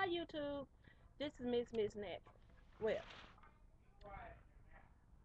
Hi YouTube, this is Miss Natural. Well,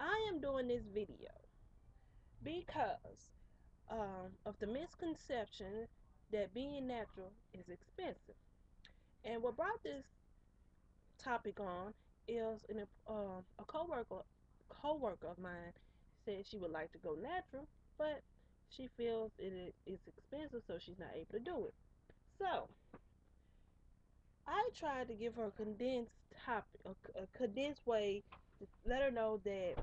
I am doing this video because of the misconception that being natural is expensive. And what brought this topic on is a coworker of mine said she would like to go natural, but she feels it's expensive, so she's not able to do it. So I tried to give her a condensed topic, a condensed way to let her know that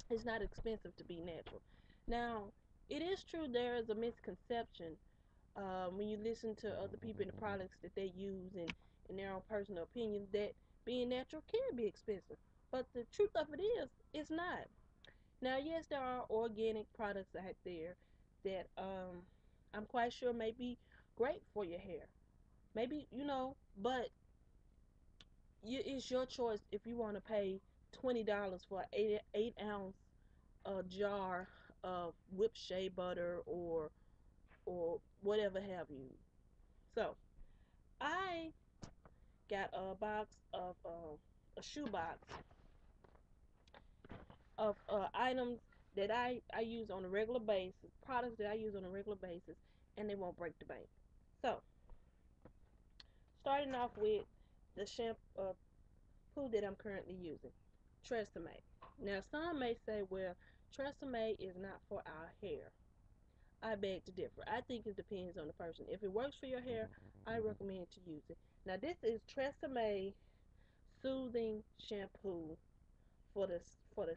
it's not expensive to be natural. Now, it is true there is a misconception when you listen to other people and the products that they use and in their own personal opinion that being natural can be expensive. But the truth of it is, it's not. Now, yes, there are organic products out there that I'm quite sure may be great for your hair. Maybe, but it's your choice if you want to pay $20 for an eight ounce jar of whipped shea butter or whatever have you. So I got a box of a shoe box of items that I use on a regular basis, products that I use on a regular basis, and they won't break the bank. So starting off with the shampoo that I'm currently using, Tresemme. Now some may say, well, Tresemme is not for our hair. I beg to differ. I think it depends on the person. If it works for your hair, I recommend to use it. Now this is Tresemme Soothing Shampoo for the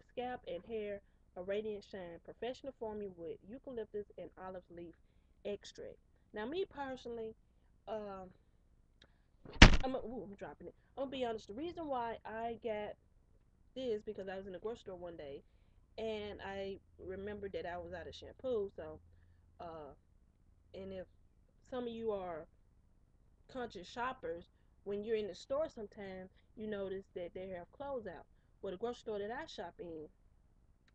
scalp and hair, a radiant shine, professional formula with eucalyptus and olive leaf extract. Now me personally, um, I'm dropping it. I'm gonna be honest. The reason why I got this because I was in the grocery store one day and I remembered that I was out of shampoo. So, uh, and if some of you are conscious shoppers, when you're in the store sometimes you notice that they have closeout. Well, the grocery store that I shop in,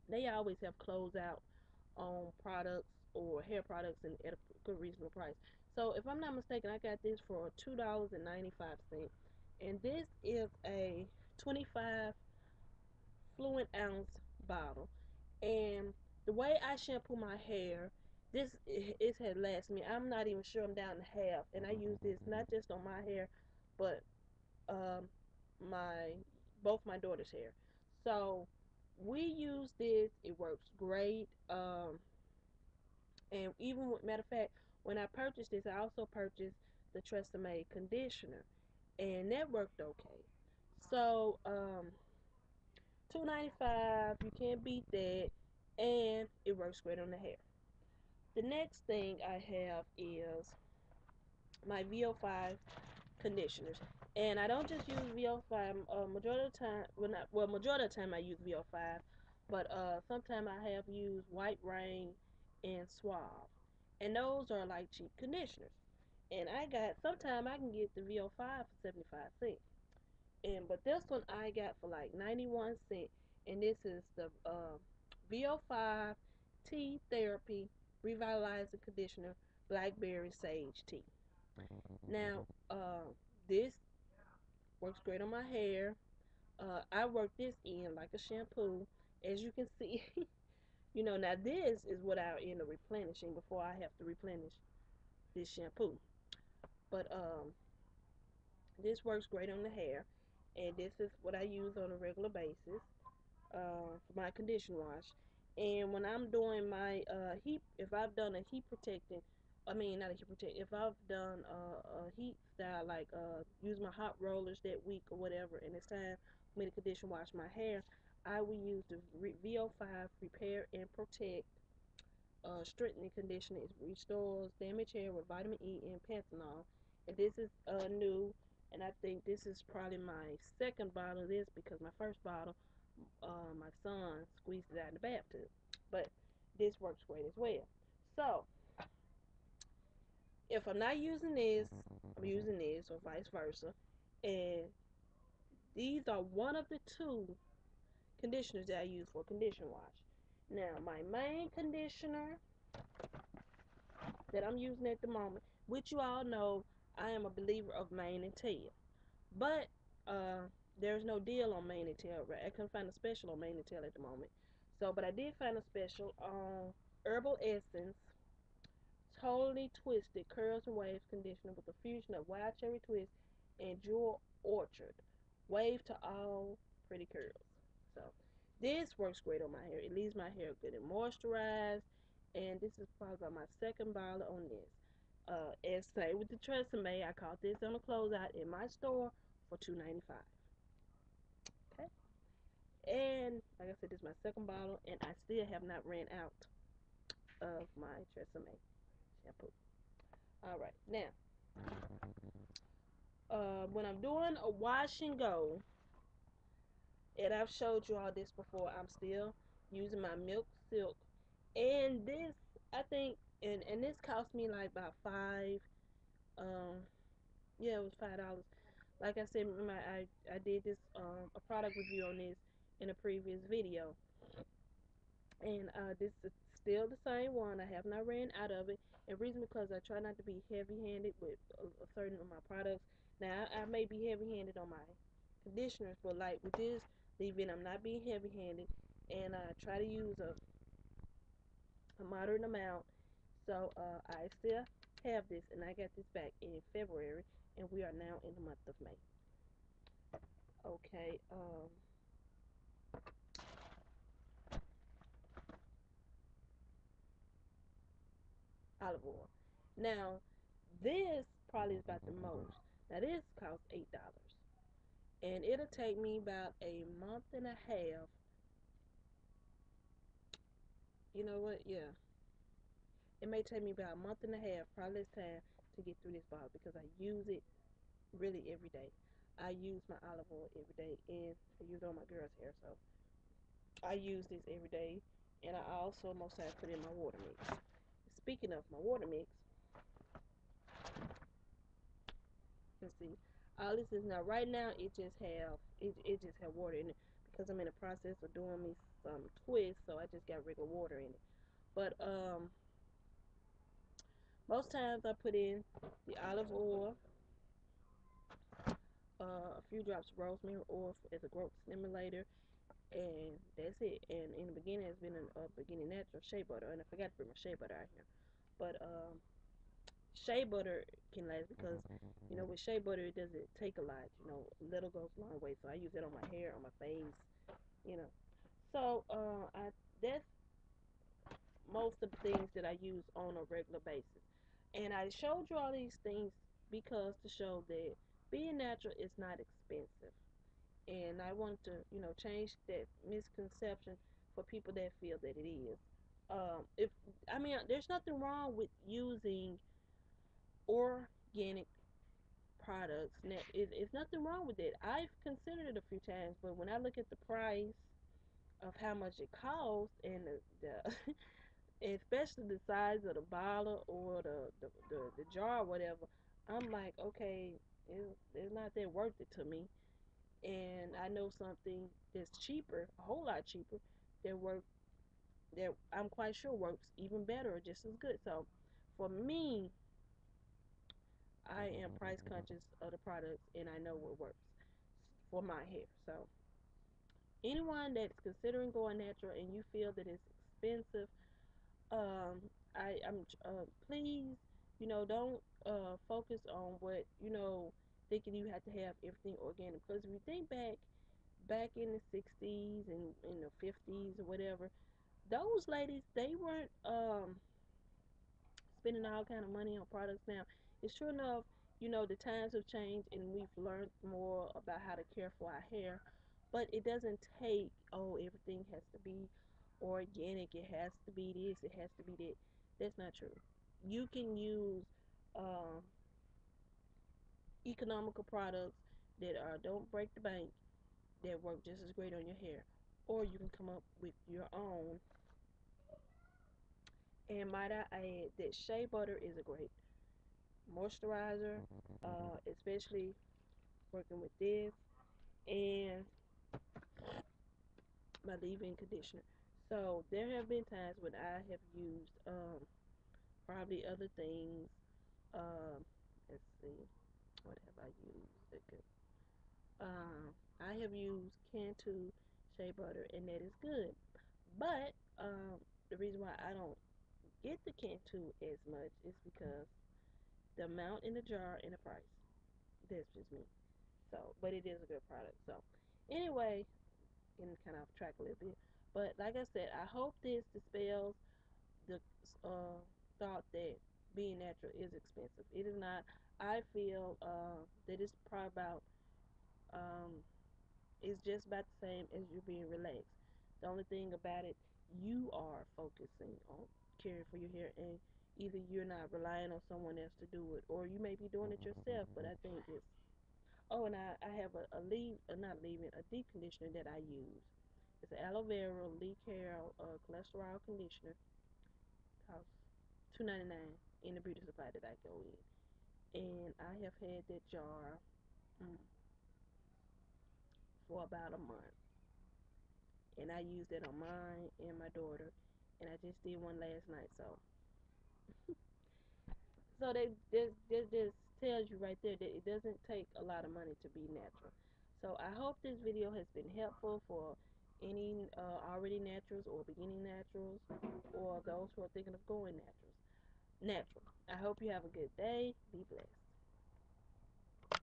they always have closeout on products or hair products and at a good reasonable price. So if I'm not mistaken, I got this for $2.95, and this is a 25 fluid ounce bottle. And the way I shampoo my hair, this it has lasted me. I'm not even sure I'm down to half, and I use this not just on my hair, but um, my both my daughter's hair. So we use this. It works great. And even with, matter of fact, when I purchased this, I also purchased the Tresemme conditioner, and that worked okay. So $2.95, you can't beat that, and it works great on the hair. The next thing I have is my Vo5 conditioners, and I don't just use Vo5. Majority of the time, majority of the time I use Vo5, but sometimes I have used White Rain and Suave, and those are like cheap conditioners. And I got sometimes I can get the Vo5 for 75 cents, and but this one I got for like 91 cents, and this is the Vo5 Tea Therapy Revitalizing Conditioner Blackberry Sage Tea. Now, this works great on my hair. I work this in like a shampoo, as you can see. Now this is what I end up replenishing before I have to replenish this shampoo. But this works great on the hair, and this is what I use on a regular basis for my condition wash. And when I'm doing my heat, if I've done a heat protecting, I mean not a heat protect, if I've done a heat style like use my hot rollers that week or whatever, and it's time for me to condition wash my hair, I will use the VO5 Repair and Protect strengthening conditioner. It restores damaged hair with vitamin E and panthenol. And this is new, and I think this is probably my second bottle of this because my first bottle, my son squeezed it out in the bathtub. But this works great as well. So if I'm not using this, I'm using this, or vice versa. And these are one of the two conditioners that I use for condition wash. Now, my main conditioner that I'm using at the moment, which you all know, I am a believer of mane and tail. But uh, there's no deal on Mane and Tail, right? I couldn't find a special on Mane and Tail at the moment. So, but I did find a special on Herbal Essence Totally Twisted Curls and Waves Conditioner with a fusion of wild cherry twist and jewel orchard. Wave to all pretty curls. So this works great on my hair. It leaves my hair good and moisturized. And this is probably about my second bottle on this. As same with the Tresemme, I caught this on a closeout in my store for $2.95. Okay. And like I said, this is my second bottle, and I still have not ran out of my Tresemme shampoo. All right, now when I'm doing a wash and go, and I've showed you all this before, I'm still using my Milk Silk, and this I think, and this cost me like about um, yeah, it was $5. Like I said, remember I did this a product review on this in a previous video, and this is still the same one. I have not ran out of it, and reason because I try not to be heavy-handed with a certain of my products. Now I may be heavy-handed on my conditioners, but like with this leave-in, I'm not being heavy-handed, and I try to use a moderate amount. So I still have this, and I got this back in February, and we are now in the month of May. Okay, olive oil. Now this probably is about the most. Now this costs $8, and it'll take me about a month and a half. You know what? Yeah, it may take me about a month and a half, probably this time, to get through this bottle because I use it really every day. I use my olive oil every day, and I use it on my girl's hair, so I use this every day. And I also most times put in my water mix. Speaking of my water mix, let's see. All this is now right now it just have water in it because I'm in the process of doing me some twists, so I just got regular water in it. But most times I put in the olive oil, a few drops of rosemary oil as a growth stimulator, and that's it. And in the beginning, it's been a beginning natural shea butter, and I forgot to bring my shea butter out here. But shea butter can last because with shea butter it doesn't take a lot. Little goes a long way. So I use it on my hair, on my face. You know. So I that's most of the things that I use on a regular basis. And I showed you all these things because to show that being natural is not expensive. And I want to, change that misconception for people that feel that it is. If I mean, there's nothing wrong with using organic products. Now, it's nothing wrong with it. I've considered it a few times, but when I look at the price of how much it costs and the especially the size of the bottle or the jar or whatever, I'm like, okay, it's not that worth it to me. And I know something that's cheaper, a whole lot cheaper, that work that I'm quite sure works even better or just as good. So for me, I am price conscious of the products and I know what works for my hair. So anyone that's considering going natural and you feel that it's expensive, um, I'm please, don't focus on what thinking you have to have everything organic. Because if you think back in the 60s and in the 50s or whatever, those ladies they weren't spending all kind of money on products. Now it's true enough, the times have changed and we've learned more about how to care for our hair, but it doesn't take, oh, everything has to be organic, it has to be this, it has to be that. That's not true. You can use um, economical products that don't break the bank, that work just as great on your hair, or you can come up with your own. And might I add that shea butter is a great moisturizer, especially working with this and my leave-in conditioner. So there have been times when I have used probably other things. Um, let's see, what have I used? Okay. I have used Cantu shea butter, and that is good. But the reason why I don't get the Cantu as much is because the amount in the jar and the price. That's just me. So, but it is a good product. So, anyway, getting kind of off track a little bit. But like I said, I hope this dispels the thought that being natural is expensive. It is not. I feel that it's probably about um, it's just about the same as you being relaxed. The only thing about it, you are focusing on caring for your hair, and either you're not relying on someone else to do it, or you may be doing it yourself. But I think it's and I have a leave, not leave-in, a deep conditioner that I use. It's an aloe vera leaf care cholesterol conditioner. Costs $2.99 in the beauty supply that I go in, and I have had that jar mm, for about a month, and I used it on mine and my daughter, and I just did one last night. So they just tells you right there that it doesn't take a lot of money to be natural. So I hope this video has been helpful for any already naturals or beginning naturals, or those who are thinking of going natural. I hope you have a good day. Be blessed.